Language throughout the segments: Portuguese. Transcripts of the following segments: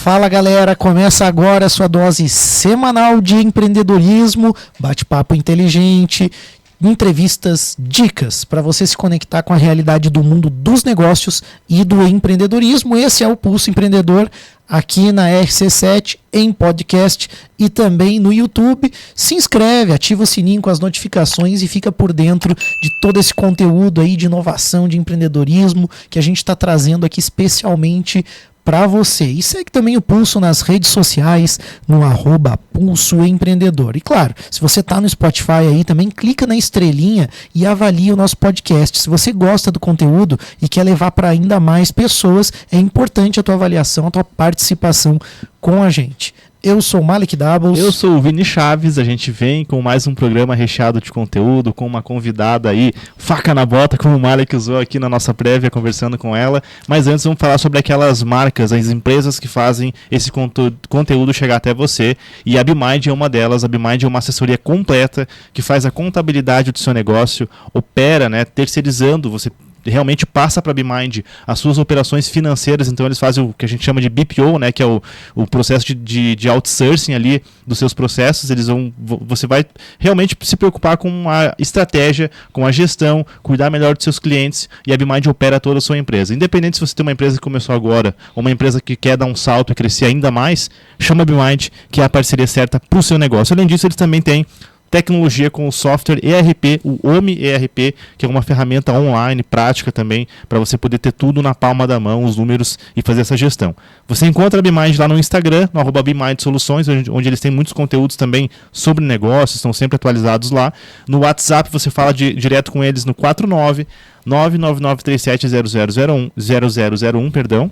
Fala galera, começa agora a sua dose semanal de empreendedorismo, bate-papo inteligente, entrevistas, dicas para você se conectar com a realidade do mundo dos negócios e do empreendedorismo. Esse é o Pulso Empreendedor aqui na RC7 em podcast e também no YouTube. Se inscreve, ativa o sininho com as notificações e fica por dentro de todo esse conteúdo aí de inovação, de empreendedorismo que a gente está trazendo aqui especialmente para você. E segue também o Pulso nas redes sociais, no @Pulso Empreendedor. E claro, se você está no Spotify aí, também clica na estrelinha e avalia o nosso podcast. Se você gosta do conteúdo e quer levar para ainda mais pessoas, é importante a tua avaliação, a tua participação com a gente. Eu sou o Malik Doubles. Eu sou o Vini Chaves. A gente vem com mais um programa recheado de conteúdo, com uma convidada aí, faca na bota, como o Malik usou aqui na nossa prévia, conversando com ela. Mas antes vamos falar sobre aquelas marcas, as empresas que fazem esse conteúdo chegar até você. E a BeMind é uma delas. A BeMind é uma assessoria completa que faz a contabilidade do seu negócio, opera, terceirizando, você realmente passa para a BeMind as suas operações financeiras. Então eles fazem o que a gente chama de BPO, que é o processo de outsourcing ali dos seus processos. Você vai realmente se preocupar com a estratégia, com a gestão, cuidar melhor dos seus clientes, e a BeMind opera toda a sua empresa. Independente se você tem uma empresa que começou agora ou uma empresa que quer dar um salto e crescer ainda mais, chama a BeMind, que é a parceria certa para o seu negócio. Além disso, eles também têm tecnologia com o software ERP, o OMI ERP, que é uma ferramenta online, prática também, para você poder ter tudo na palma da mão, os números, e fazer essa gestão. Você encontra a BeMind lá no Instagram, no @BeMind Soluções, onde eles têm muitos conteúdos também sobre negócios, estão sempre atualizados lá. No WhatsApp você fala direto com eles no 499-99937-0001, perdão.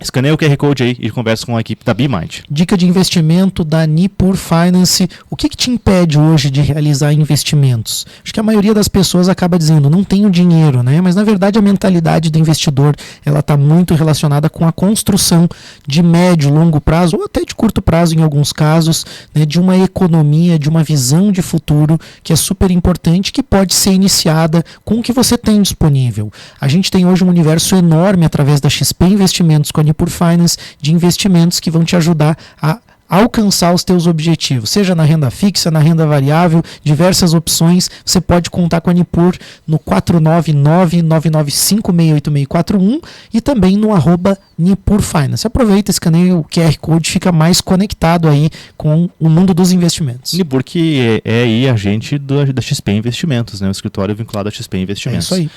Escaneia o QR Code aí e conversa com a equipe da BeMind. Dica de investimento da Nipur Finance. O que te impede hoje de realizar investimentos? Acho que a maioria das pessoas acaba dizendo, não tenho dinheiro, Mas na verdade a mentalidade do investidor, ela está muito relacionada com a construção de médio, longo prazo, ou até de curto prazo em alguns casos, de uma economia, de uma visão de futuro que é super importante, que pode ser iniciada com o que você tem disponível. A gente tem hoje um universo enorme através da XP Investimentos com a Nipur Finance, de investimentos que vão te ajudar a alcançar os teus objetivos, seja na renda fixa, na renda variável, diversas opções. Você pode contar com a Nipur no 499-995-68641 e também no @Nipur Finance. Aproveita, escaneia o QR Code, fica mais conectado aí com o mundo dos investimentos. Nipur, que é aí agente da XP Investimentos, o escritório vinculado à XP Investimentos. É isso aí.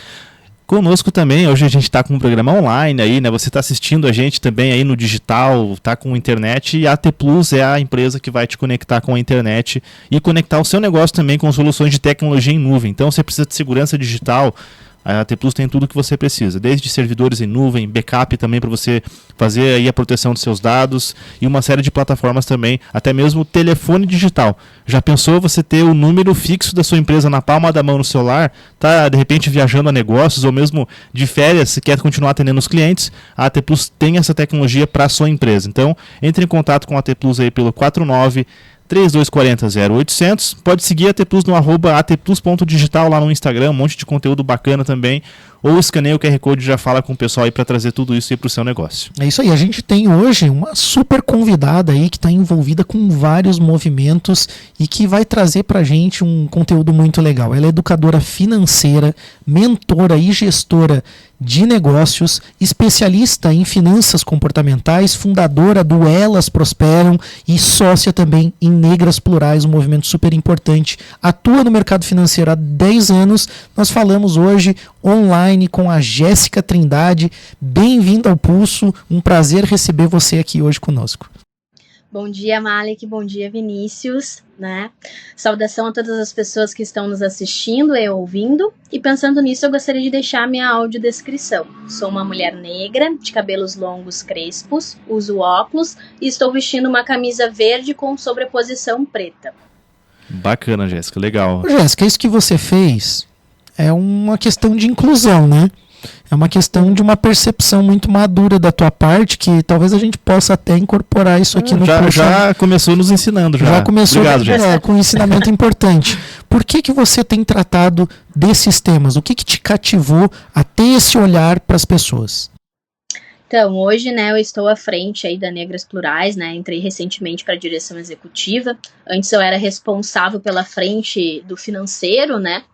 Conosco também, hoje a gente está com um programa online aí, Você está assistindo a gente também aí no digital, está com internet, e a AT Plus é a empresa que vai te conectar com a internet e conectar o seu negócio também com soluções de tecnologia em nuvem. Então, você precisa de segurança digital, a AT Plus tem tudo o que você precisa, desde servidores em nuvem, backup também para você fazer aí a proteção dos seus dados, e uma série de plataformas também, até mesmo o telefone digital. Já pensou você ter o número fixo da sua empresa na palma da mão no celular, tá de repente viajando a negócios ou mesmo de férias, se quer continuar atendendo os clientes? A AT Plus tem essa tecnologia para a sua empresa. Então, entre em contato com a AT Plus aí pelo 49-3240-0800. Pode seguir a AT Plus no @atplus.digital lá no Instagram, um monte de conteúdo bacana também. Ou escaneia o QR Code e já fala com o pessoal aí para trazer tudo isso aí para o seu negócio. É isso aí, a gente tem hoje uma super convidada aí que está envolvida com vários movimentos e que vai trazer para a gente um conteúdo muito legal. Ela é educadora financeira, mentora e gestora de negócios, especialista em finanças comportamentais, fundadora do Elas Prosperam e sócia também em Negras Plurais, um movimento super importante. Atua no mercado financeiro há 10 anos. Nós falamos hoje online com a Jéssica Trindade. Bem-vinda ao Pulso, um prazer receber você aqui hoje conosco. Bom dia, Malik, bom dia, Vinícius, Saudação a todas as pessoas que estão nos assistindo e ouvindo. E pensando nisso, eu gostaria de deixar minha audiodescrição. Sou uma mulher negra, de cabelos longos crespos, uso óculos e estou vestindo uma camisa verde com sobreposição preta. Bacana, Jéssica, legal. Jéssica, isso que você fez é uma questão de inclusão, É uma questão de uma percepção muito madura da tua parte, que talvez a gente possa até incorporar isso aqui no curso. Já começou nos ensinando. Já começou. Obrigado, com um ensinamento importante. Por que você tem tratado desses temas? O que te cativou a ter esse olhar para as pessoas? Então, hoje, né, eu estou à frente aí da Negras Plurais, né, entrei recentemente para a direção executiva. Antes eu era responsável pela frente do financeiro, né,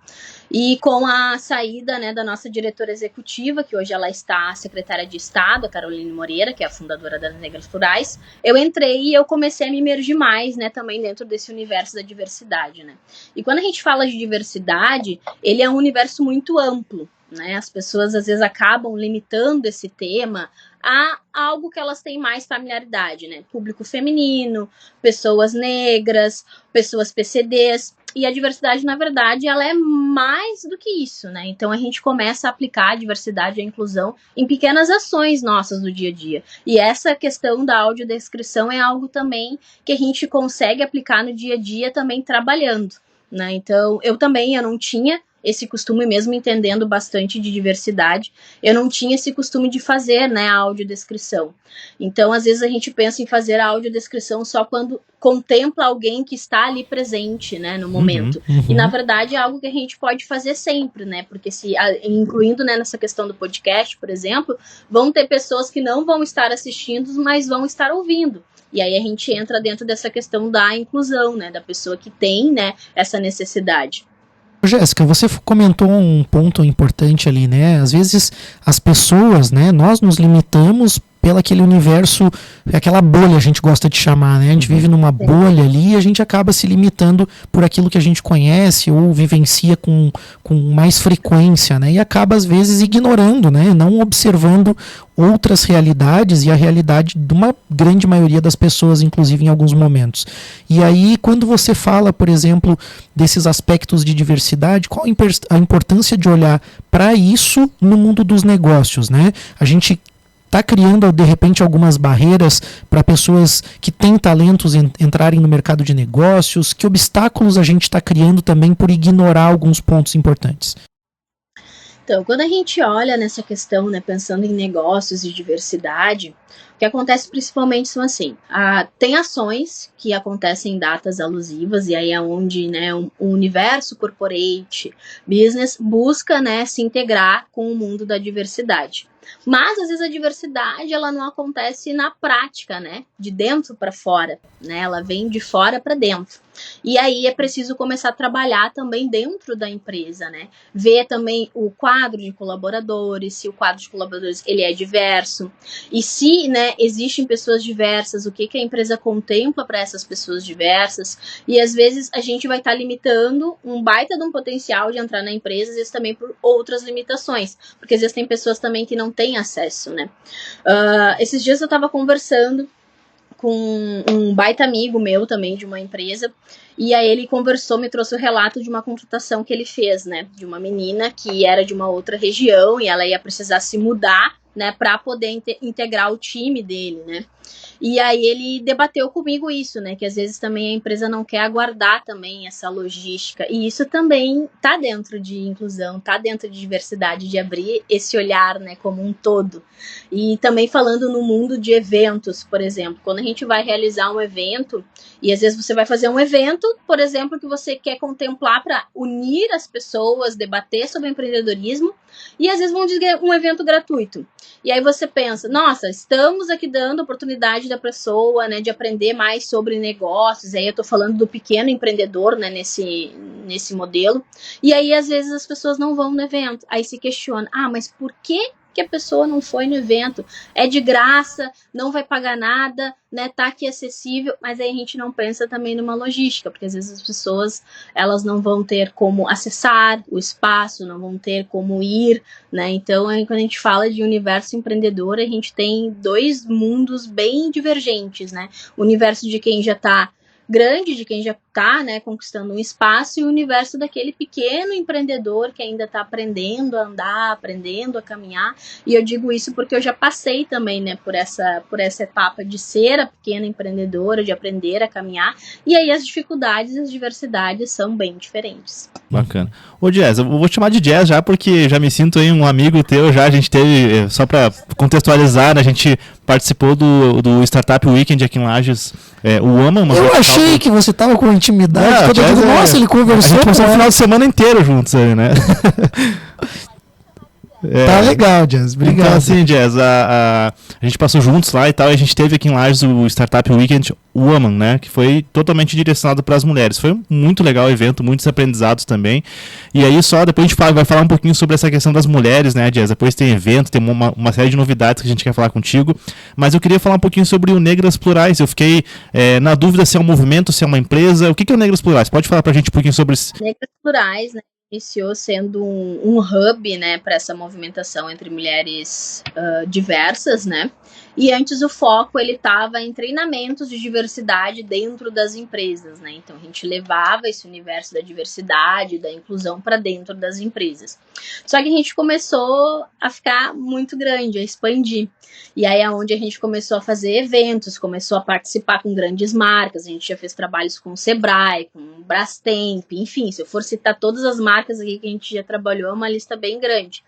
e com a saída, né, da nossa diretora executiva, que hoje ela está secretária de Estado, a Caroline Moreira, que é a fundadora das Negras Plurais, eu entrei e eu comecei a me imergir mais, né, também dentro desse universo da diversidade, né. E quando a gente fala de diversidade, ele é um universo muito amplo, né, as pessoas às vezes acabam limitando esse tema a algo que elas têm mais familiaridade, né, público feminino, pessoas negras, pessoas PCDs, e a diversidade, na verdade, ela é mais do que isso, né, então a gente começa a aplicar a diversidade e a inclusão em pequenas ações nossas do dia a dia, e essa questão da audiodescrição é algo também que a gente consegue aplicar no dia a dia também trabalhando, né, então eu não tinha esse costume, mesmo entendendo bastante de diversidade, eu não tinha esse costume de fazer, né, a audiodescrição. Então, às vezes a gente pensa em fazer a audiodescrição só quando contempla alguém que está ali presente, né, no momento. E, na verdade, é algo que a gente pode fazer sempre, né, porque incluindo, né, nessa questão do podcast, por exemplo, vão ter pessoas que não vão estar assistindo, mas vão estar ouvindo. E aí a gente entra dentro dessa questão da inclusão, né, da pessoa que tem, né, essa necessidade. Jéssica, você comentou um ponto importante ali, né? Às vezes as pessoas, né? Nós nos limitamos pelo aquele universo, aquela bolha a gente gosta de chamar, né? A gente vive numa bolha ali e a gente acaba se limitando por aquilo que a gente conhece ou vivencia com mais frequência, né? E acaba às vezes ignorando, né? Não observando outras realidades e a realidade de uma grande maioria das pessoas, inclusive em alguns momentos. E aí, quando você fala, por exemplo, desses aspectos de diversidade, qual a importância de olhar para isso no mundo dos negócios, né? A gente está criando, de repente, algumas barreiras para pessoas que têm talentos entrarem no mercado de negócios? Que obstáculos a gente está criando também por ignorar alguns pontos importantes? Então, quando a gente olha nessa questão, né, pensando em negócios e diversidade, o que acontece principalmente são assim, tem ações que acontecem em datas alusivas, e aí é onde, né, o universo corporate business busca, né, se integrar com o mundo da diversidade. Mas, às vezes, a diversidade, ela não acontece na prática, né? De dentro para fora, né? Ela vem de fora para dentro. E aí é preciso começar a trabalhar também dentro da empresa, né? Ver também o quadro de colaboradores, se o quadro de colaboradores ele é diverso. E se, né, existem pessoas diversas, o que a empresa contempla para essas pessoas diversas. E, às vezes, a gente vai estar limitando um baita de um potencial de entrar na empresa, às vezes também por outras limitações. Porque, às vezes, tem pessoas também que não têm acesso, né? Esses dias eu estava conversando com um baita amigo meu também de uma empresa, e aí ele conversou, me trouxe o relato de uma contratação que ele fez, né, de uma menina que era de uma outra região e ela ia precisar se mudar, né, para poder integrar o time dele, né. E aí ele debateu comigo isso, né, que às vezes também a empresa não quer aguardar também essa logística, e isso também tá dentro de inclusão, tá dentro de diversidade, de abrir esse olhar, né, como um todo. E também falando no mundo de eventos, por exemplo, quando a gente vai realizar um evento, e às vezes você vai fazer um evento, por exemplo, que você quer contemplar para unir as pessoas, debater sobre empreendedorismo, e às vezes vão dizer um evento gratuito. E aí você pensa, nossa, estamos aqui dando oportunidade da pessoa, né, de aprender mais sobre negócios, aí eu tô falando do pequeno empreendedor, né, nesse modelo, e aí às vezes as pessoas não vão no evento, aí se questiona, mas por que a pessoa não foi no evento? É de graça, não vai pagar nada, né, tá aqui acessível, mas aí a gente não pensa também numa logística, porque às vezes as pessoas, elas não vão ter como acessar o espaço, não vão ter como ir, né, então aí, quando a gente fala de universo empreendedor, a gente tem dois mundos bem divergentes, né, o universo de quem já tá grande, de quem já está, né, conquistando um espaço, e o universo daquele pequeno empreendedor que ainda está aprendendo a andar, aprendendo a caminhar. E eu digo isso porque eu já passei também, né, por essa etapa de ser a pequena empreendedora, de aprender a caminhar, e aí as dificuldades e as diversidades são bem diferentes. Bacana. Ô Jazz, eu vou te chamar de Jazz já, porque já me sinto aí um amigo teu, já a gente teve, só para contextualizar, a gente participou do Startup Weekend aqui em Lages, o AMA. Eu achei que você tava com intimidade, todo mundo, nossa, ele conversou. A gente passou o final de semana inteiro juntos aí, né? Tá legal, Jazz. Obrigado. Então, assim, Jazz, a gente passou juntos lá e tal, e a gente teve aqui em Lages o Startup Weekend Woman, né? Que foi totalmente direcionado para as mulheres. Foi muito legal o evento, muitos aprendizados também. E aí, só depois a gente vai falar um pouquinho sobre essa questão das mulheres, né, Jazz? Depois tem evento, tem uma série de novidades que a gente quer falar contigo. Mas eu queria falar um pouquinho sobre o Negras Plurais. Eu fiquei na dúvida se é um movimento, se é uma empresa. O que é o Negras Plurais? Pode falar pra gente um pouquinho sobre isso? Negras Plurais, né? Iniciou sendo um hub, né, para essa movimentação entre mulheres diversas, né? E antes o foco ele estava em treinamentos de diversidade dentro das empresas, né? Então a gente levava esse universo da diversidade, da inclusão para dentro das empresas. Só que a gente começou a ficar muito grande, a expandir. E aí é onde a gente começou a fazer eventos, começou a participar com grandes marcas, a gente já fez trabalhos com o Sebrae, com o Brastemp, enfim, se eu for citar todas as marcas aqui que a gente já trabalhou, é uma lista bem grande.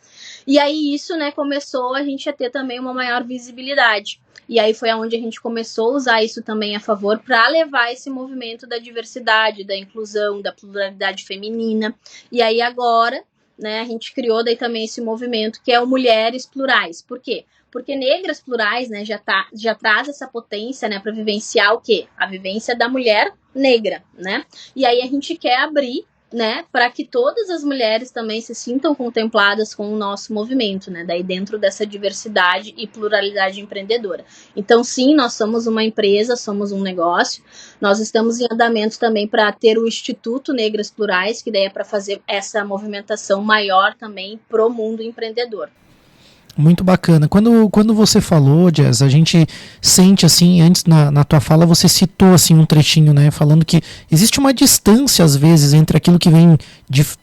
E aí isso, né, começou a gente a ter também uma maior visibilidade. E aí foi onde a gente começou a usar isso também a favor para levar esse movimento da diversidade, da inclusão, da pluralidade feminina. E aí agora, né, a gente criou daí também esse movimento que é o Mulheres Plurais. Por quê? Porque Negras Plurais, né, já traz essa potência, né, para vivenciar o quê? A vivência da mulher negra, né? E aí a gente quer abrir, né, para que todas as mulheres também se sintam contempladas com o nosso movimento, né, daí dentro dessa diversidade e pluralidade empreendedora. Então, sim, nós somos uma empresa, somos um negócio, nós estamos em andamento também para ter o Instituto Negras Plurais, que daí é para fazer essa movimentação maior também pro mundo empreendedor. Muito bacana. Quando você falou, Jazz, a gente sente assim, antes na tua fala você citou assim um trechinho, né, falando que existe uma distância às vezes entre aquilo que vem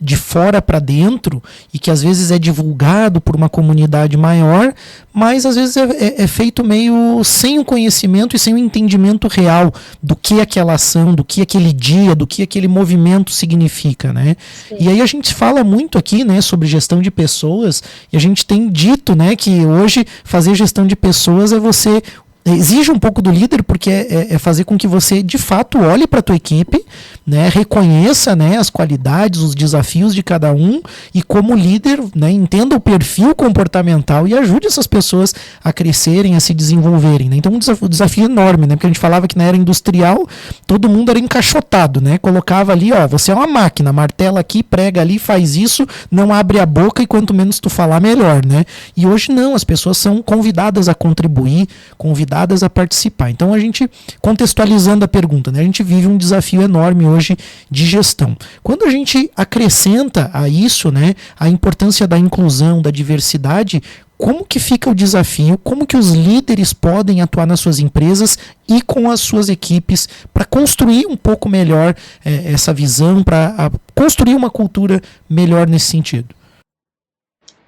de fora para dentro e que às vezes é divulgado por uma comunidade maior, mas às vezes é feito meio sem o conhecimento e sem o entendimento real do que aquela ação, do que aquele dia, do que aquele movimento significa, né? Sim. E aí a gente fala muito aqui, né, sobre gestão de pessoas e a gente tem dito, né, que hoje fazer gestão de pessoas é você exige um pouco do líder, porque é fazer com que você de fato olhe para a tua equipe, né, reconheça, né, as qualidades, os desafios de cada um e como líder, né, entenda o perfil comportamental e ajude essas pessoas a crescerem, a se desenvolverem, né? Então um desafio enorme, né, porque a gente falava que na era industrial todo mundo era encaixotado, né, colocava ali, ó, você é uma máquina, martela aqui, prega ali, faz isso, não abre a boca e quanto menos tu falar melhor, né? E hoje não, as pessoas são convidadas a contribuir, convidadas a participar. Então a gente, contextualizando a pergunta, né, a gente vive um desafio enorme hoje de gestão. Quando a gente acrescenta a isso, né, a importância da inclusão, da diversidade, como que fica o desafio, como que os líderes podem atuar nas suas empresas e com as suas equipes para construir um pouco melhor essa visão, para construir uma cultura melhor nesse sentido?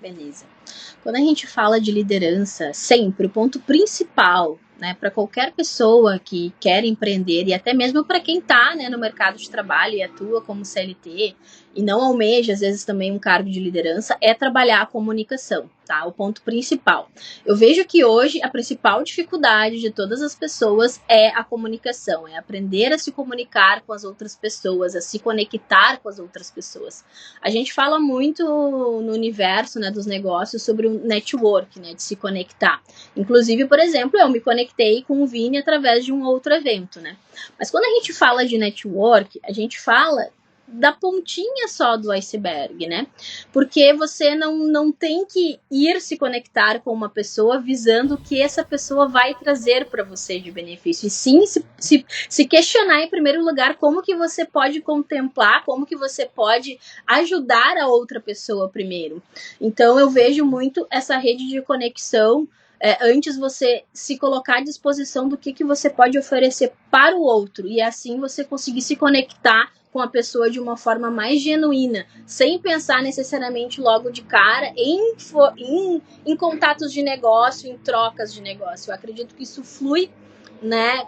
Beleza. Quando a gente fala de liderança, sempre o ponto principal, né, para qualquer pessoa que quer empreender e até mesmo para quem está, né, no mercado de trabalho e atua como CLT e não almeja, às vezes, também um cargo de liderança, é trabalhar a comunicação, tá? O ponto principal. Eu vejo que hoje a principal dificuldade de todas as pessoas é a comunicação, é aprender a se comunicar com as outras pessoas, a se conectar com as outras pessoas. A gente fala muito no universo, né, dos negócios sobre o network, né, de se conectar. Inclusive, por exemplo, eu me conectei com o Vini através de um outro evento, né? Mas quando a gente fala de network, a gente fala da pontinha só do iceberg, né? Porque você não tem que ir se conectar com uma pessoa visando o que essa pessoa vai trazer para você de benefício. E sim, se questionar em primeiro lugar como que você pode contemplar, como que você pode ajudar a outra pessoa primeiro. Então eu vejo muito essa rede de conexão antes você se colocar à disposição do que você pode oferecer para o outro e assim você conseguir se conectar com a pessoa de uma forma mais genuína, sem pensar necessariamente logo de cara em contatos de negócio, em trocas de negócio. Eu acredito que isso flui né,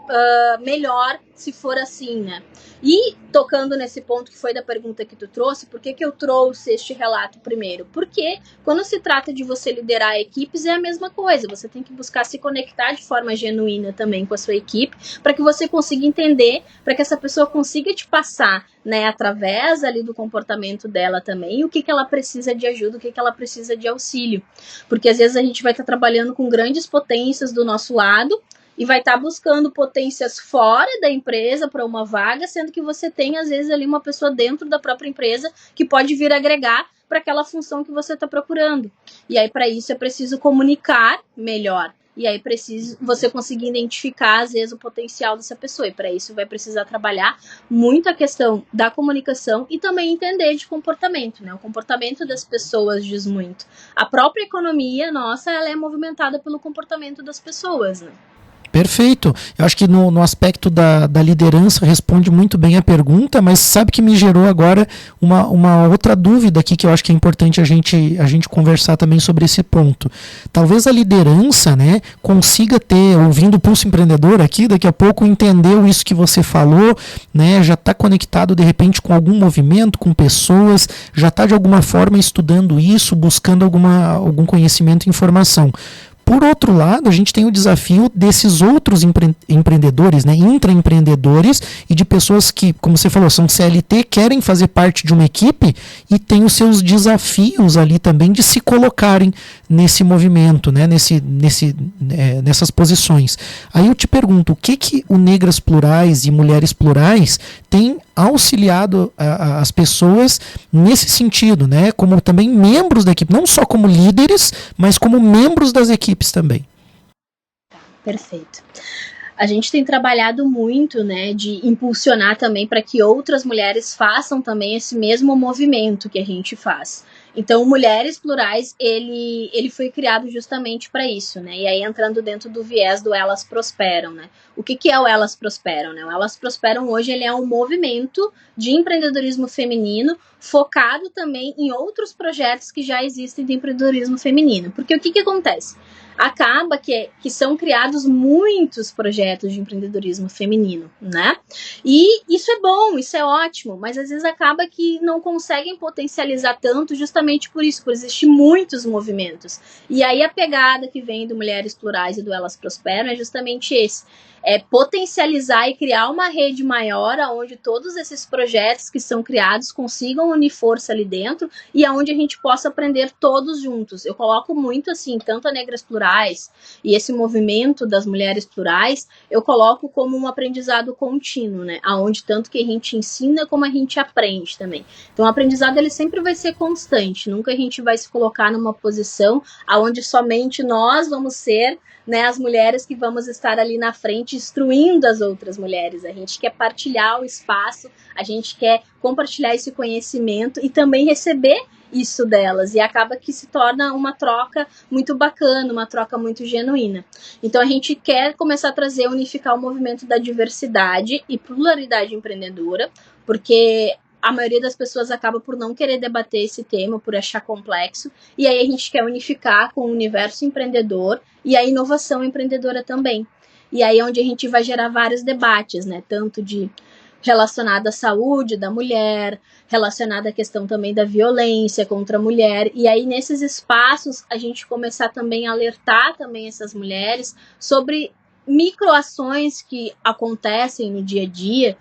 melhor se for assim, né? E tocando nesse ponto que foi da pergunta que tu trouxe, por que eu trouxe este relato primeiro? Porque quando se trata de você liderar equipes é a mesma coisa, você tem que buscar se conectar de forma genuína também com a sua equipe, para que você consiga entender, para que essa pessoa consiga te passar, né, através ali do comportamento dela também, o que ela precisa de ajuda, o que ela precisa de auxílio. Porque às vezes a gente vai estar trabalhando com grandes potências do nosso lado, e vai estar buscando potências fora da empresa para uma vaga, sendo que você tem, às vezes, ali uma pessoa dentro da própria empresa que pode vir agregar para aquela função que você está procurando. E aí, para isso, é preciso comunicar melhor. E aí, você conseguir identificar, às vezes, o potencial dessa pessoa. E para isso, vai precisar trabalhar muito a questão da comunicação e também entender de comportamento, né? O comportamento das pessoas diz muito. A própria economia nossa, ela é movimentada pelo comportamento das pessoas, né? Perfeito. Eu acho que no aspecto da liderança responde muito bem a pergunta, mas sabe que me gerou agora uma outra dúvida aqui que eu acho que é importante a gente conversar também sobre esse ponto. Talvez a liderança, né, consiga ter, ouvindo o Pulso Empreendedor aqui, daqui a pouco entendeu isso que você falou, né, já está conectado de repente com algum movimento, com pessoas, já está de alguma forma estudando isso, buscando algum conhecimento e informação. Por outro lado, a gente tem o desafio desses outros empreendedores, né, intraempreendedores e de pessoas que, como você falou, são CLT, querem fazer parte de uma equipe e têm os seus desafios ali também de se colocarem nesse movimento, né, nessas posições. Aí eu te pergunto, o que o Negras Plurais e Mulheres Plurais tem auxiliado as pessoas nesse sentido, né? Como também membros da equipe, não só como líderes, mas como membros das equipes também. Perfeito. A gente tem trabalhado muito, né, de impulsionar também para que outras mulheres façam também esse mesmo movimento que a gente faz. Então, Mulheres Plurais, ele foi criado justamente para isso, né? E aí entrando dentro do viés do Elas Prosperam, né? O que é o Elas Prosperam, né? O Elas Prosperam hoje ele é um movimento de empreendedorismo feminino focado também em outros projetos que já existem de empreendedorismo feminino. Porque o que acontece? Acaba que são criados muitos projetos de empreendedorismo feminino, né? E isso é bom, isso é ótimo, mas às vezes acaba que não conseguem potencializar tanto justamente por isso, por existir muitos movimentos. E aí a pegada que vem do Mulheres Plurais e do Elas Prosperam é justamente esse. É potencializar e criar uma rede maior onde todos esses projetos que são criados consigam unir força ali dentro e aonde a gente possa aprender todos juntos. Eu coloco muito assim, tanto a Negras Plurais e esse movimento das Mulheres Plurais, eu coloco como um aprendizado contínuo, né? Aonde tanto que a gente ensina como a gente aprende também. Então o aprendizado ele sempre vai ser constante, nunca a gente vai se colocar numa posição aonde somente nós vamos ser, né, as mulheres que vamos estar ali na frente instruindo as outras mulheres. A gente quer partilhar o espaço, a gente quer compartilhar esse conhecimento e também receber isso delas, e acaba que se torna uma troca muito bacana, uma troca muito genuína. Então a gente quer começar a trazer, unificar o movimento da diversidade e pluralidade empreendedora, porque a maioria das pessoas acaba por não querer debater esse tema, por achar complexo, e aí a gente quer unificar com o universo empreendedor e a inovação empreendedora também. E aí é onde a gente vai gerar vários debates, né? Tanto de relacionado à saúde da mulher, relacionado à questão também da violência contra a mulher, e aí nesses espaços a gente começar também a alertar também essas mulheres sobre microações que acontecem no dia a dia,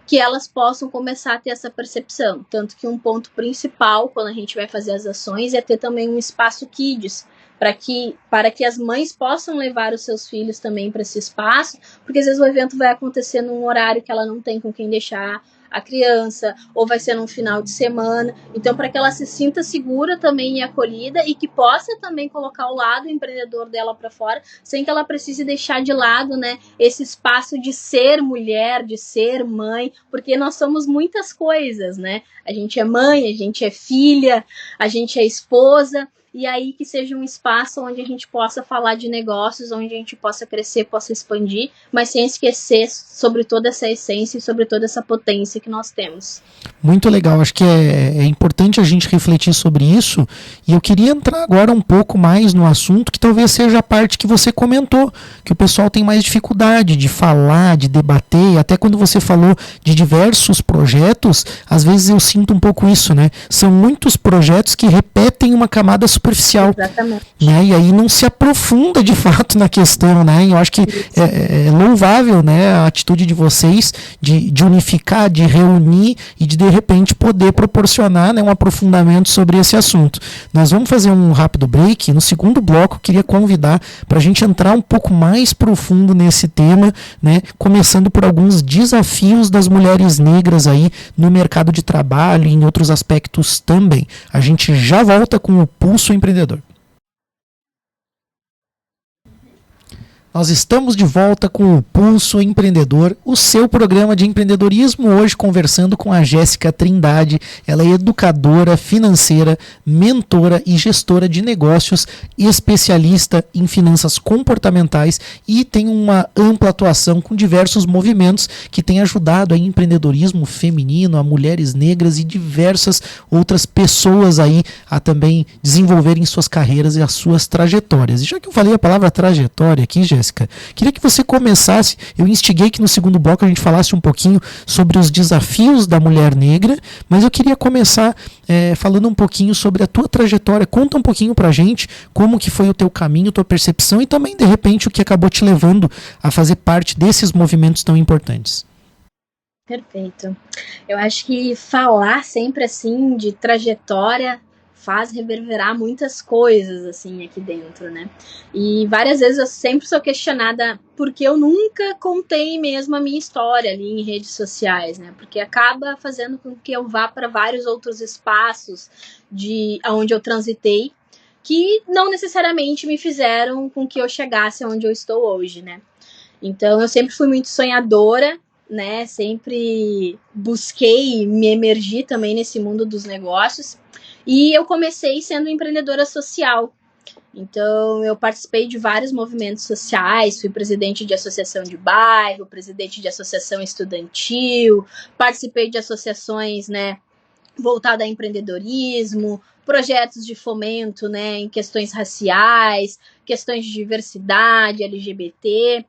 que elas possam começar a ter essa percepção. Tanto que um ponto principal, quando a gente vai fazer as ações, é ter também um espaço kids, para que as mães possam levar os seus filhos também para esse espaço, porque às vezes o evento vai acontecer num horário que ela não tem com quem deixar a criança, ou vai ser num final de semana. Então, para que ela se sinta segura também e acolhida, e que possa também colocar o lado empreendedor dela para fora, sem que ela precise deixar de lado, né, esse espaço de ser mulher, de ser mãe, porque nós somos muitas coisas, né? A gente é mãe, a gente é filha, a gente é esposa, e aí que seja um espaço onde a gente possa falar de negócios, onde a gente possa crescer, possa expandir, mas sem esquecer sobre toda essa essência e sobre toda essa potência que nós temos. Muito legal, acho que é importante a gente refletir sobre isso, e eu queria entrar agora um pouco mais no assunto, que talvez seja a parte que você comentou, que o pessoal tem mais dificuldade de falar, de debater, e até quando você falou de diversos projetos, às vezes eu sinto um pouco isso, né? São muitos projetos que repetem uma camada superficial. Exatamente. Né? E aí não se aprofunda de fato na questão, né? Eu acho que é louvável, né, a atitude de vocês de unificar, de reunir e de repente poder proporcionar, né, um aprofundamento sobre esse assunto. Nós vamos fazer um rápido break. No segundo bloco, eu queria convidar para a gente entrar um pouco mais profundo nesse tema, né, começando por alguns desafios das mulheres negras aí no mercado de trabalho e em outros aspectos também. A gente já volta com o Pulso Empreendedor. Nós estamos de volta com o Pulso Empreendedor, o seu programa de empreendedorismo, hoje conversando com a Jéssica Trindade. Ela é educadora financeira, mentora e gestora de negócios, especialista em finanças comportamentais e tem uma ampla atuação com diversos movimentos que têm ajudado a empreendedorismo feminino, a mulheres negras e diversas outras pessoas aí a também desenvolverem suas carreiras e as suas trajetórias. E já que eu falei a palavra trajetória aqui, Jéssica, queria que você começasse, eu instiguei que no segundo bloco a gente falasse um pouquinho sobre os desafios da mulher negra, mas eu queria começar falando um pouquinho sobre a tua trajetória. Conta um pouquinho pra gente como que foi o teu caminho, tua percepção e também, de repente, o que acabou te levando a fazer parte desses movimentos tão importantes. Perfeito. Eu acho que falar sempre assim de trajetória faz reverberar muitas coisas, assim, aqui dentro, né? E várias vezes eu sempre sou questionada porque eu nunca contei mesmo a minha história ali em redes sociais, né? Porque acaba fazendo com que eu vá para vários outros espaços onde eu transitei, que não necessariamente me fizeram com que eu chegasse onde eu estou hoje, né? Então, eu sempre fui muito sonhadora, né? Sempre busquei me emergir também nesse mundo dos negócios. E eu comecei sendo empreendedora social. Então, eu participei de vários movimentos sociais, fui presidente de associação de bairro, presidente de associação estudantil, participei de associações, né, voltadas a empreendedorismo, projetos de fomento, né, em questões raciais, questões de diversidade, LGBT.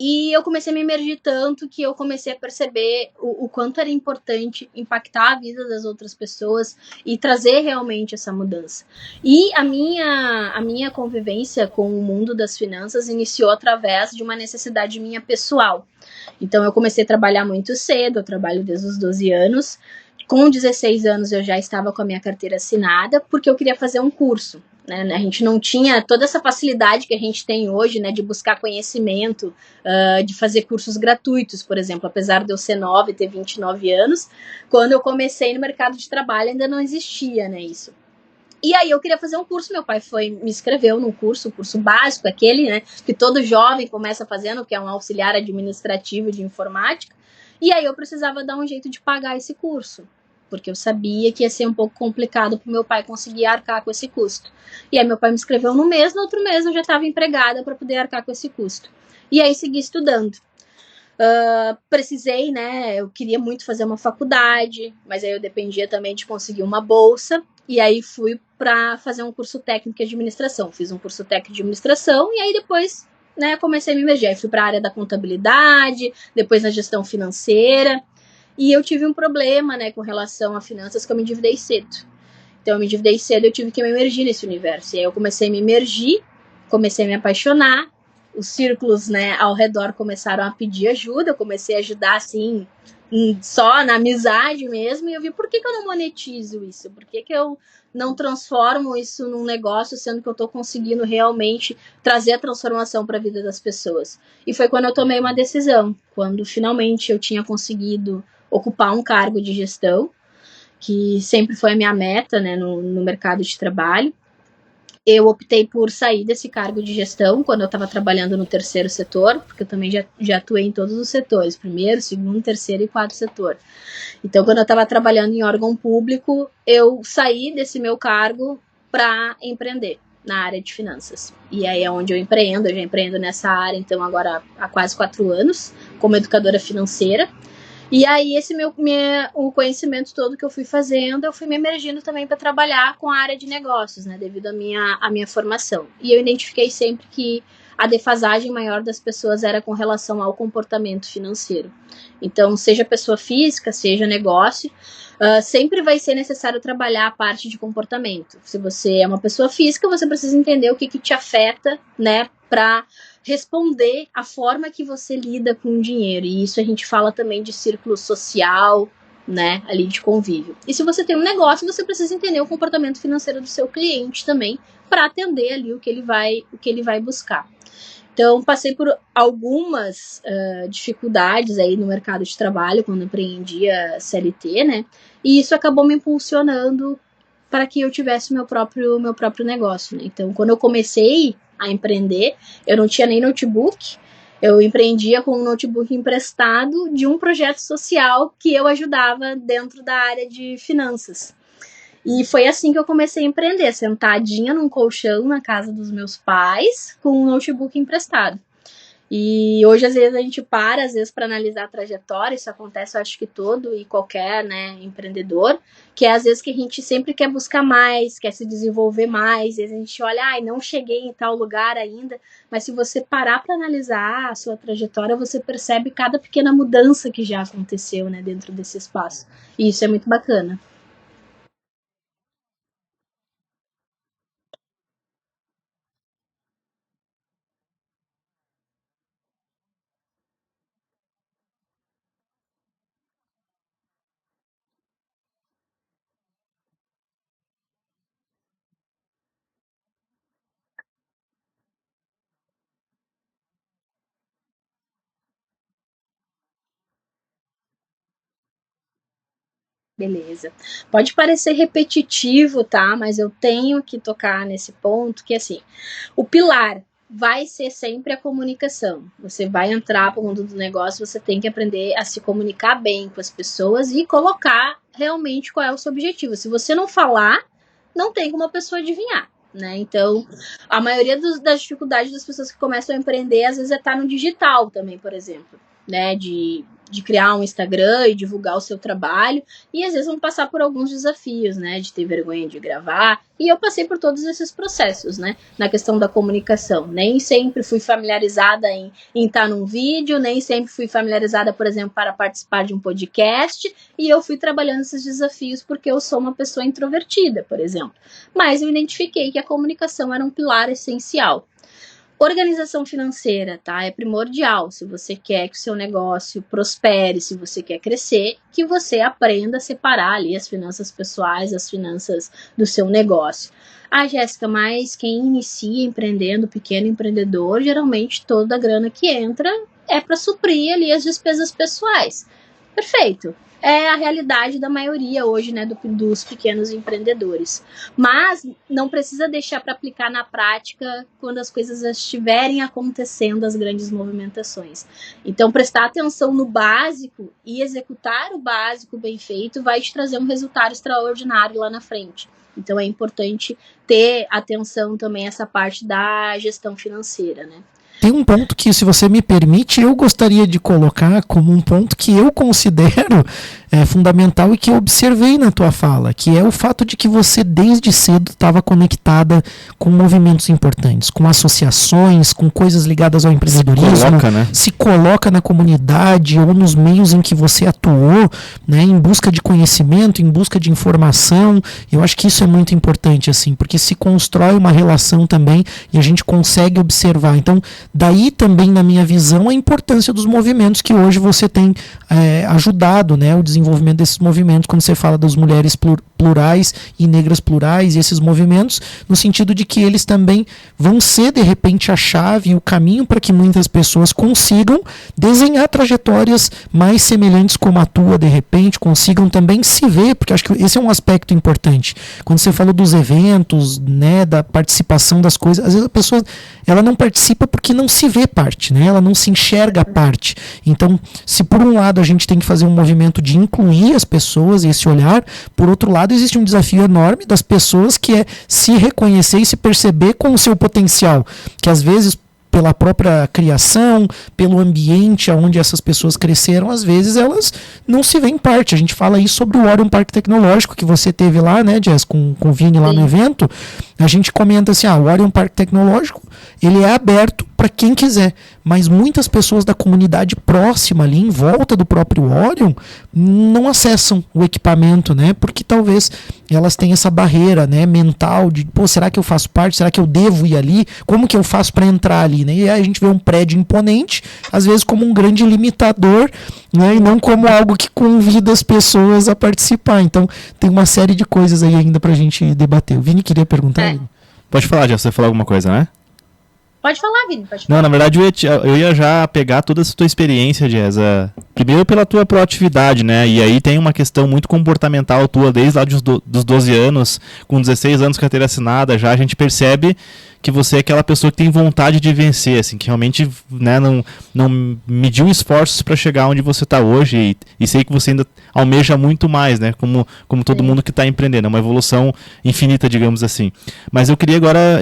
E eu comecei a me emergir tanto que eu comecei a perceber o quanto era importante impactar a vida das outras pessoas e trazer realmente essa mudança. E a minha convivência com o mundo das finanças iniciou através de uma necessidade minha pessoal. Então eu comecei a trabalhar muito cedo, eu trabalho desde os 12 anos. Com 16 anos eu já estava com a minha carteira assinada porque eu queria fazer um curso. Né? A gente não tinha toda essa facilidade que a gente tem hoje, né, de buscar conhecimento, de fazer cursos gratuitos, por exemplo. Apesar de eu ser nova e ter 29 anos, quando eu comecei no mercado de trabalho ainda não existia, né, isso. E aí eu queria fazer um curso, meu pai me inscreveu num curso, o curso básico, aquele, né, que todo jovem começa fazendo, que é um auxiliar administrativo de informática, e aí eu precisava dar um jeito de pagar esse curso, porque eu sabia que ia ser um pouco complicado para o meu pai conseguir arcar com esse custo. E aí meu pai me inscreveu no outro mês eu já estava empregada para poder arcar com esse custo. E aí segui estudando. Precisei, né, eu queria muito fazer uma faculdade, mas aí eu dependia também de conseguir uma bolsa, e aí fui para fazer um curso técnico de administração. Fiz um curso técnico de administração, e aí depois, né, comecei a me emergir. Aí fui para a área da contabilidade, depois na gestão financeira, e eu tive um problema, né, com relação a finanças, que eu me endividei cedo. Então, eu me endividei cedo, eu tive que me emergir nesse universo. E aí eu comecei a me emergir, comecei a me apaixonar, os círculos, né, ao redor começaram a pedir ajuda, eu comecei a ajudar, assim, só na amizade mesmo, e eu vi, por que eu não monetizo isso? Por que eu não transformo isso num negócio, sendo que eu tô conseguindo realmente trazer a transformação para a vida das pessoas? E foi quando eu tomei uma decisão, quando finalmente eu tinha conseguido ocupar um cargo de gestão, que sempre foi a minha meta, né, no mercado de trabalho. Eu optei por sair desse cargo de gestão quando eu estava trabalhando no terceiro setor, porque eu também já atuei em todos os setores, primeiro, segundo, terceiro e quarto setor. Então, quando eu estava trabalhando em órgão público, eu saí desse meu cargo para empreender na área de finanças. E aí é onde eu já empreendo nessa área, então agora há quase 4 anos, como educadora financeira. E aí esse o conhecimento todo que eu fui fazendo, eu fui me emergindo também para trabalhar com a área de negócios, né, devido à minha formação. E eu identifiquei sempre que a defasagem maior das pessoas era com relação ao comportamento financeiro. Então, seja pessoa física, seja negócio, sempre vai ser necessário trabalhar a parte de comportamento. Se você é uma pessoa física, você precisa entender o que te afeta, né, para responder a forma que você lida com o dinheiro. E isso a gente fala também de círculo social, né, ali de convívio. E se você tem um negócio, você precisa entender o comportamento financeiro do seu cliente também, para atender ali o que ele vai buscar. Então, passei por algumas dificuldades aí no mercado de trabalho, quando empreendia CLT, né? E isso acabou me impulsionando para que eu tivesse meu próprio negócio, né? Então, quando eu comecei a empreender, eu não tinha nem notebook, eu empreendia com um notebook emprestado de um projeto social que eu ajudava dentro da área de finanças. E foi assim que eu comecei a empreender, sentadinha num colchão na casa dos meus pais, com um notebook emprestado. E hoje, às vezes, a gente para, às vezes, para analisar a trajetória, isso acontece, eu acho que todo e qualquer, né, empreendedor, que é, às vezes, que a gente sempre quer buscar mais, quer se desenvolver mais, às vezes a gente olha, não cheguei em tal lugar ainda, mas se você parar para analisar a sua trajetória, você percebe cada pequena mudança que já aconteceu, né, dentro desse espaço. E isso é muito bacana. Beleza. Pode parecer repetitivo, tá? Mas eu tenho que tocar nesse ponto que, assim, o pilar vai ser sempre a comunicação. Você vai entrar para o mundo do negócio, você tem que aprender a se comunicar bem com as pessoas e colocar realmente qual é o seu objetivo. Se você não falar, não tem como a pessoa adivinhar, né? Então, a maioria das dificuldades das pessoas que começam a empreender, às vezes, é estar no digital também, por exemplo, né? De criar um Instagram e divulgar o seu trabalho, e às vezes vão passar por alguns desafios, né, de ter vergonha de gravar, e eu passei por todos esses processos, né, na questão da comunicação. Nem sempre fui familiarizada em estar num vídeo, nem sempre fui familiarizada, por exemplo, para participar de um podcast, e eu fui trabalhando esses desafios porque eu sou uma pessoa introvertida, por exemplo. Mas eu identifiquei que a comunicação era um pilar essencial. Organização financeira, tá? É primordial. Se você quer que o seu negócio prospere, se você quer crescer, que você aprenda a separar ali as finanças pessoais, as finanças do seu negócio. Jéssica, mas quem inicia empreendendo, pequeno empreendedor, geralmente toda a grana que entra é para suprir ali as despesas pessoais. Perfeito. É a realidade da maioria hoje, né, dos pequenos empreendedores. Mas não precisa deixar para aplicar na prática quando as coisas estiverem acontecendo, as grandes movimentações. Então, prestar atenção no básico e executar o básico bem feito vai te trazer um resultado extraordinário lá na frente. Então, é importante ter atenção também a essa parte da gestão financeira, né? Tem um ponto que, se você me permite, eu gostaria de colocar como um ponto que eu considero fundamental e que eu observei na tua fala, que é o fato de que você desde cedo estava conectada com movimentos importantes, com associações, com coisas ligadas ao empreendedorismo, se coloca na comunidade ou nos meios em que você atuou, né, em busca de conhecimento, em busca de informação. Eu acho que isso é muito importante, assim, porque se constrói uma relação também e a gente consegue observar. Então, daí também, na minha visão, a importância dos movimentos que hoje você tem ajudado, né, o desenvolvimento desses movimentos, quando você fala das mulheres plurais e negras plurais, e esses movimentos, no sentido de que eles também vão ser, de repente, a chave, o caminho para que muitas pessoas consigam desenhar trajetórias mais semelhantes como a tua, de repente, consigam também se ver, porque acho que esse é um aspecto importante. Quando você falou dos eventos, né, da participação das coisas, às vezes a pessoa ela não participa porque não se vê parte, né, ela não se enxerga parte. Então, se por um lado a gente tem que fazer um movimento de incluir as pessoas, esse olhar, por outro lado lado, existe um desafio enorme das pessoas, que é se reconhecer e se perceber com o seu potencial, que às vezes, pela própria criação, pelo ambiente onde essas pessoas cresceram, às vezes elas não se veem parte. A gente fala isso sobre o Orion Parque Tecnológico, que você teve lá, né, Jess, com o Vini lá no evento. A gente comenta assim, o Orion Parque Tecnológico, ele é aberto para quem quiser, mas muitas pessoas da comunidade próxima ali, em volta do próprio Orion, não acessam o equipamento, né, porque talvez elas tenham essa barreira, né, mental de, será que eu faço parte? Será que eu devo ir ali? Como que eu faço para entrar ali, né? E aí a gente vê um prédio imponente, às vezes como um grande limitador, né, e não como algo que convida as pessoas a participar. Então, tem uma série de coisas aí ainda pra gente debater. O Vini queria perguntar. Pode falar, já você falou alguma coisa, né? Pode falar, Vini, pode falar. Não, na verdade eu ia já pegar toda essa tua experiência, Jess. Primeiro pela tua proatividade, né? E aí tem uma questão muito comportamental tua, desde lá dos 12 anos, com 16 anos carteira assinada, já a gente percebe que você é aquela pessoa que tem vontade de vencer, assim, que realmente, né, não mediu esforços para chegar onde você está hoje, e sei que você ainda almeja muito mais, né? Como todo mundo que está empreendendo, é uma evolução infinita, digamos assim. Mas eu queria agora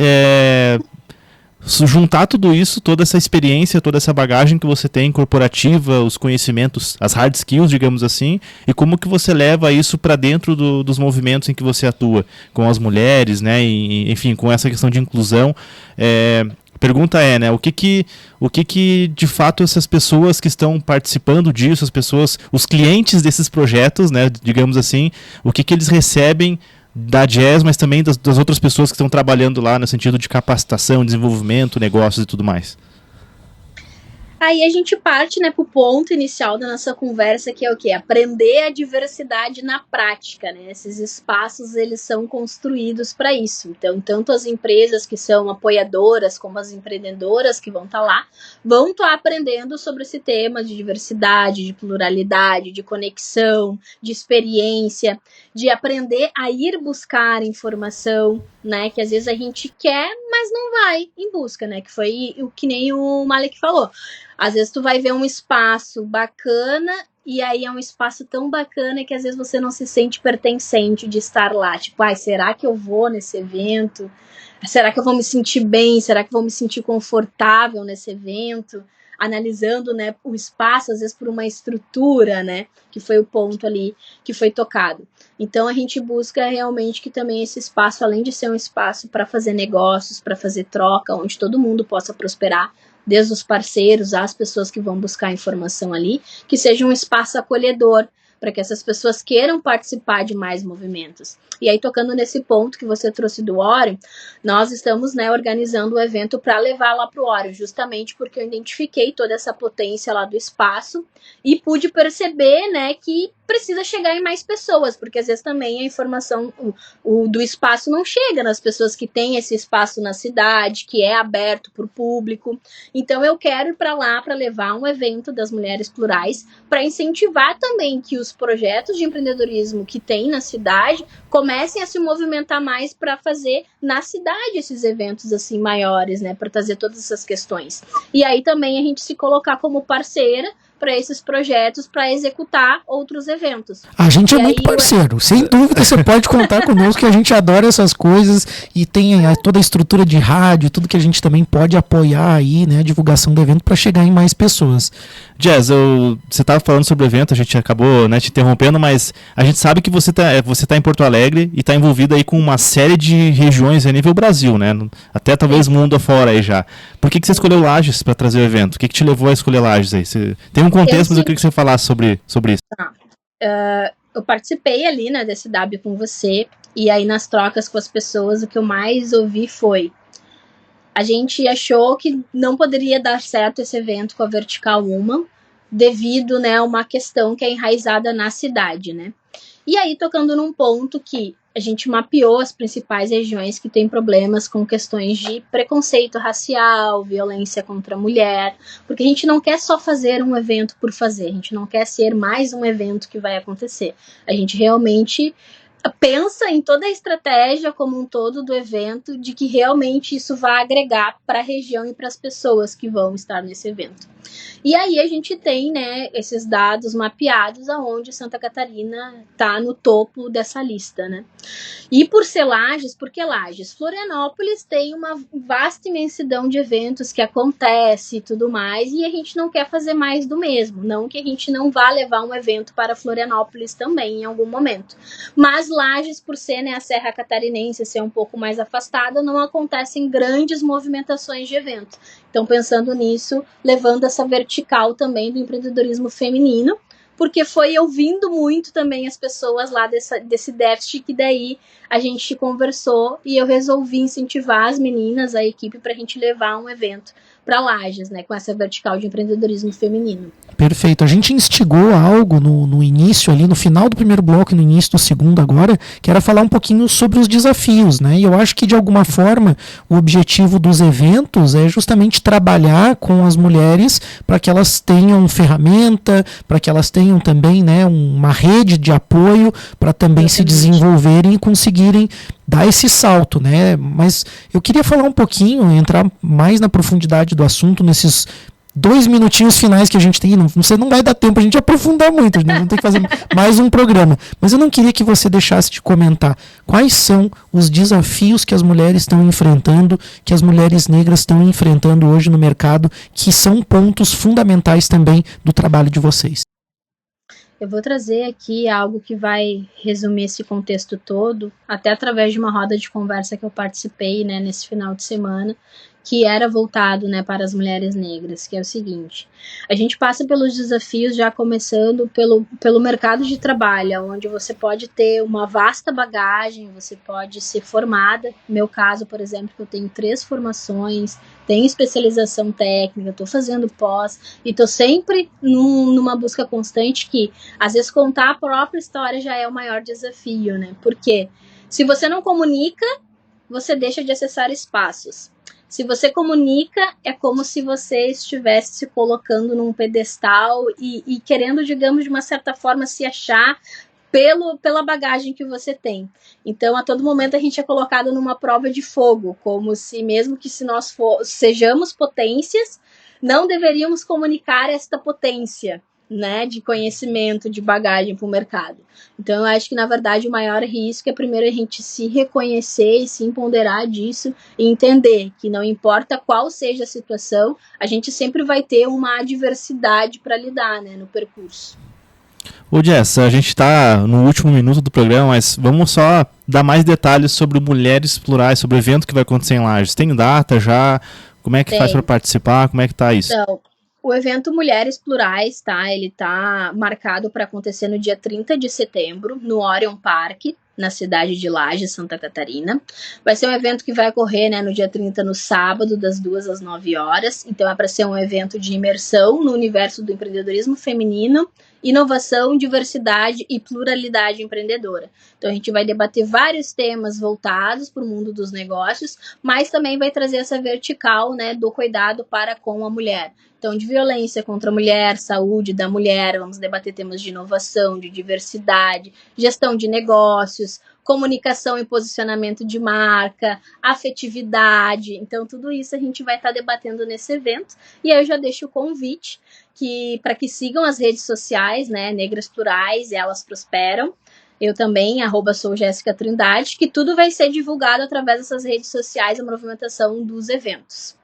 juntar tudo isso, toda essa experiência, toda essa bagagem que você tem corporativa, os conhecimentos, as hard skills, digamos assim, e como que você leva isso para dentro dos movimentos em que você atua, com as mulheres, né, e, enfim, com essa questão de inclusão. A pergunta é, né, o que de fato essas pessoas que estão participando disso, as pessoas, os clientes desses projetos, né, digamos assim, o que eles recebem da Jess, mas também das outras pessoas que estão trabalhando lá no sentido de capacitação, desenvolvimento, negócios e tudo mais? Aí a gente parte, né, pro ponto inicial da nossa conversa, que é o quê? Aprender a diversidade na prática, né? Esses espaços, eles são construídos para isso. Então, tanto as empresas que são apoiadoras, como as empreendedoras que vão estar lá, vão estar aprendendo sobre esse tema de diversidade, de pluralidade, de conexão, de experiência, de aprender a ir buscar informação, né? Que às vezes a gente quer, mas não vai em busca, né? Que foi o que nem o Malek falou. Às vezes tu vai ver um espaço bacana e aí é um espaço tão bacana que às vezes você não se sente pertencente de estar lá. Tipo, será que eu vou nesse evento? Será que eu vou me sentir bem? Será que eu vou me sentir confortável nesse evento? Analisando, né, o espaço, às vezes por uma estrutura, né, que foi o ponto ali que foi tocado. Então a gente busca realmente que também esse espaço, além de ser um espaço para fazer negócios, para fazer troca, onde todo mundo possa prosperar, desde os parceiros às pessoas que vão buscar informação ali, que seja um espaço acolhedor, para que essas pessoas queiram participar de mais movimentos. E aí, tocando nesse ponto que você trouxe do Orion, nós estamos, né, organizando o evento para levar lá para o Orion, justamente porque eu identifiquei toda essa potência lá do espaço e pude perceber, né, que precisa chegar em mais pessoas, porque às vezes também a informação do espaço não chega nas pessoas que têm esse espaço na cidade, que é aberto para o público. Então eu quero ir para lá para levar um evento das mulheres plurais, para incentivar também que os projetos de empreendedorismo que tem na cidade comecem a se movimentar mais para fazer na cidade esses eventos assim maiores, né, para trazer todas essas questões. E aí também a gente se colocar como parceira para esses projetos, para executar outros eventos. A gente é muito parceiro, sem dúvida você pode contar conosco, que a gente adora essas coisas e tem toda a estrutura de rádio, tudo que a gente também pode apoiar aí, né, a divulgação do evento para chegar em mais pessoas. Jess, você estava falando sobre o evento, a gente acabou, né, te interrompendo, mas a gente sabe que você tá em Porto Alegre e está envolvido aí com uma série de regiões a nível Brasil, né, até talvez mundo afora aí já. Por que você escolheu Lages para trazer o evento? O que te levou a escolher Lages aí? Tem um contexto, mas eu queria que você falasse sobre isso. Eu participei ali, né, desse W com você, e aí nas trocas com as pessoas, o que eu mais ouvi foi: a gente achou que não poderia dar certo esse evento com a Vertical Woman, devido, né, a uma questão que é enraizada na cidade, né. E aí, tocando num ponto que a gente mapeou as principais regiões que têm problemas com questões de preconceito racial, violência contra a mulher, porque a gente não quer só fazer um evento por fazer, a gente não quer ser mais um evento que vai acontecer. A gente realmente pensa em toda a estratégia como um todo do evento, de que realmente isso vai agregar para a região e para as pessoas que vão estar nesse evento. E aí a gente tem, né, esses dados mapeados aonde Santa Catarina está no topo dessa lista, né? E por ser Lages, porque Lages? Florianópolis tem uma vasta imensidão de eventos que acontece e tudo mais, e a gente não quer fazer mais do mesmo. Não que a gente não vá levar um evento para Florianópolis também em algum momento. Mas Lages, por ser, né, a Serra Catarinense, ser um pouco mais afastada, não acontecem grandes movimentações de evento. Então, pensando nisso, levando essa vertical também do empreendedorismo feminino, porque foi ouvindo muito também as pessoas lá desse déficit, que daí a gente conversou e eu resolvi incentivar as meninas, a equipe, para a gente levar um evento para Lages, né, com essa vertical de empreendedorismo feminino. Perfeito. A gente instigou algo no início ali, no final do primeiro bloco e no início do segundo agora, que era falar um pouquinho sobre os desafios, né? E eu acho que de alguma forma o objetivo dos eventos é justamente trabalhar com as mulheres para que elas tenham ferramenta, para que elas tenham também, né, uma rede de apoio para também se desenvolverem e conseguirem dar esse salto, né? Mas eu queria falar um pouquinho, entrar mais na profundidade do assunto nesses 2 minutinhos finais que a gente tem. Você não vai dar tempo a gente aprofundar muito, né? Vamos ter que fazer mais um programa. Mas eu não queria que você deixasse de comentar quais são os desafios que as mulheres estão enfrentando, que as mulheres negras estão enfrentando hoje no mercado, que são pontos fundamentais também do trabalho de vocês. Eu vou trazer aqui algo que vai resumir esse contexto todo, até através de uma roda de conversa que eu participei, né, nesse final de semana, que era voltado, né, para as mulheres negras, que é o seguinte: a gente passa pelos desafios já começando pelo mercado de trabalho, onde você pode ter uma vasta bagagem, você pode ser formada. No meu caso, por exemplo, eu tenho 3 formações, tenho especialização técnica, estou fazendo pós, e estou sempre numa busca constante que, às vezes, contar a própria história já é o maior desafio, né? Porque se você não comunica, você deixa de acessar espaços. Se você comunica, é como se você estivesse se colocando num pedestal e querendo, digamos, de uma certa forma, se achar pela bagagem que você tem. Então, a todo momento, a gente é colocado numa prova de fogo, como se, mesmo que se nós sejamos potências, não deveríamos comunicar esta potência, né, de conhecimento, de bagagem para o mercado. Então, eu acho que, na verdade, o maior risco é primeiro a gente se reconhecer e se empoderar disso e entender que não importa qual seja a situação, a gente sempre vai ter uma adversidade para lidar, né, no percurso. Ô Jess, a gente está no último minuto do programa, mas vamos só dar mais detalhes sobre Mulheres Plurais, sobre o evento que vai acontecer em Lages. Tem data já? Como é que faz para participar? Como é que tá isso? Então, o evento Mulheres Plurais, tá? Ele tá marcado para acontecer no dia 30 de setembro, no Orion Park, na cidade de Lages, Santa Catarina. Vai ser um evento que vai ocorrer, né, no dia 30, no sábado, das 2 às 9 horas. Então, é para ser um evento de imersão no universo do empreendedorismo feminino, inovação, diversidade e pluralidade empreendedora. Então, a gente vai debater vários temas voltados para o mundo dos negócios, mas também vai trazer essa vertical, né, do cuidado para com a mulher. Então, de violência contra a mulher, saúde da mulher, vamos debater temas de inovação, de diversidade, gestão de negócios, comunicação e posicionamento de marca, afetividade. Então, tudo isso a gente vai estar debatendo nesse evento. E aí eu já deixo o convite para que sigam as redes sociais, né, Negras Plurais, Elas Prosperam. Eu também, @sou Jéssica Trindade, que tudo vai ser divulgado através dessas redes sociais, a movimentação dos eventos.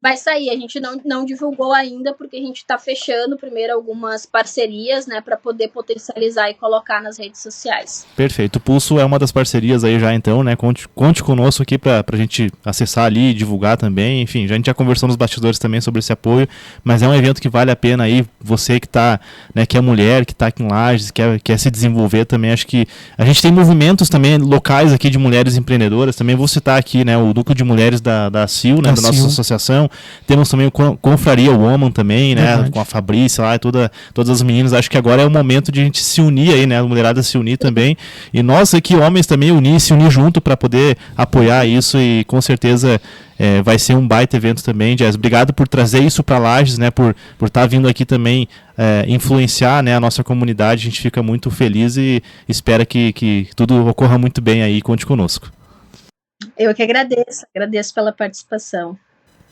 Vai sair, a gente não divulgou ainda, porque a gente está fechando primeiro algumas parcerias, né, para poder potencializar e colocar nas redes sociais. Perfeito, o Pulso é uma das parcerias aí já, então, né, conte conosco aqui para a gente acessar ali e divulgar também. Enfim, a gente já conversou nos bastidores também sobre esse apoio, mas é um evento que vale a pena aí, você que tá, né, que é mulher, que está aqui em Lages, quer se desenvolver também. Acho que a gente tem movimentos também locais aqui de mulheres empreendedoras, também vou citar aqui, né, o Núcleo de Mulheres da CIL, né, da nossa associação. Temos também o Confraria Woman também, né? Verdade. Com a Fabrícia lá e todas as meninas. Acho que agora é o momento de a gente se unir aí, né? A mulherada se unir também. E nós aqui, homens, também se unir junto para poder apoiar isso e com certeza vai ser um baita evento também, Jazz. Obrigado por trazer isso para Lages, né? Por estar vindo aqui também influenciar, né, a nossa comunidade. A gente fica muito feliz e espera que tudo ocorra muito bem aí. Conte conosco. Eu que agradeço pela participação.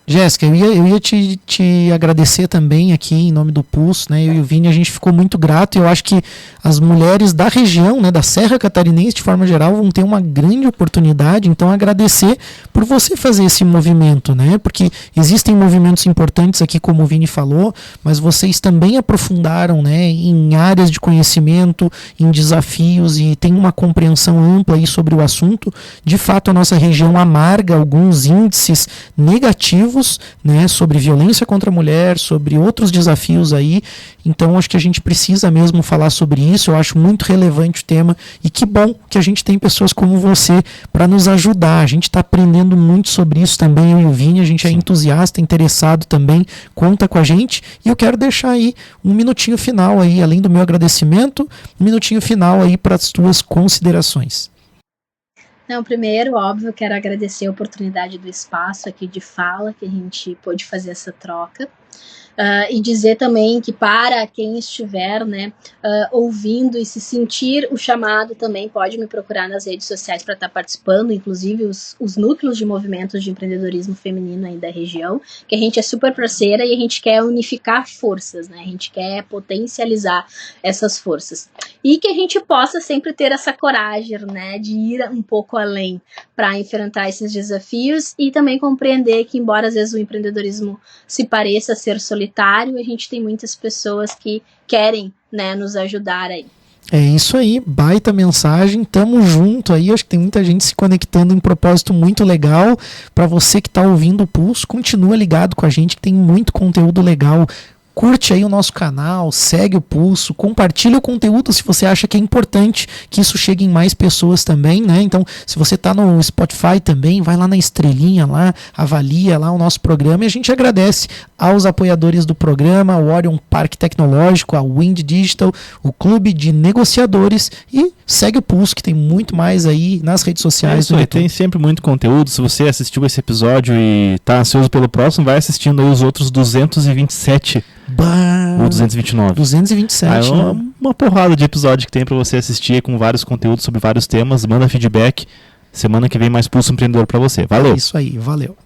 Jéssica, eu ia te agradecer também aqui em nome do Pulso, né? Eu e o Vini, a gente ficou muito grato e eu acho que as mulheres da região, né, da Serra Catarinense de forma geral, vão ter uma grande oportunidade, então agradecer por você fazer esse movimento, né? Porque existem movimentos importantes aqui, como o Vini falou, mas vocês também aprofundaram, né, em áreas de conhecimento, em desafios e tem uma compreensão ampla aí sobre o assunto. De fato, a nossa região amarga alguns índices negativos, né, sobre violência contra a mulher, sobre outros desafios aí, então acho que a gente precisa mesmo falar sobre isso. Eu acho muito relevante o tema e que bom que a gente tem pessoas como você para nos ajudar. A gente está aprendendo muito sobre isso também, eu e o Vini, a gente é entusiasta, interessado também, conta com a gente e eu quero deixar aí um minutinho final aí, além do meu agradecimento, um minutinho final aí para as tuas considerações. Não, primeiro, óbvio, quero agradecer a oportunidade do espaço aqui de fala, que a gente pôde fazer essa troca. E dizer também que para quem estiver, né, ouvindo e se sentir o chamado, também pode me procurar nas redes sociais para estar participando, inclusive os núcleos de movimentos de empreendedorismo feminino aí da região, que a gente é super parceira e a gente quer unificar forças, né, a gente quer potencializar essas forças. E que a gente possa sempre ter essa coragem, né, de ir um pouco além para enfrentar esses desafios e também compreender que, embora às vezes o empreendedorismo se pareça ser solitário, a gente tem muitas pessoas que querem, né, nos ajudar aí. É isso aí, baita mensagem, tamo junto aí, acho que tem muita gente se conectando em um propósito muito legal. Para você que tá ouvindo o Pulso, continua ligado com a gente que tem muito conteúdo legal. Curte aí o nosso canal, segue o Pulso, compartilha o conteúdo se você acha que é importante que isso chegue em mais pessoas também, né? Então, se você tá no Spotify também, vai lá na estrelinha lá, avalia lá o nosso programa e a gente agradece aos apoiadores do programa, o Orion Parque Tecnológico, a Wind Digital, o Clube de Negociadores e segue o Pulso que tem muito mais aí nas redes sociais. Tem sempre muito conteúdo. Se você assistiu esse episódio e tá ansioso pelo próximo, vai assistindo aí os outros 227 ou 229. 227. Uma porrada de episódio que tem pra você assistir com vários conteúdos sobre vários temas. Manda feedback. Semana que vem mais Pulso Empreendedor pra você. Valeu. Isso aí, valeu.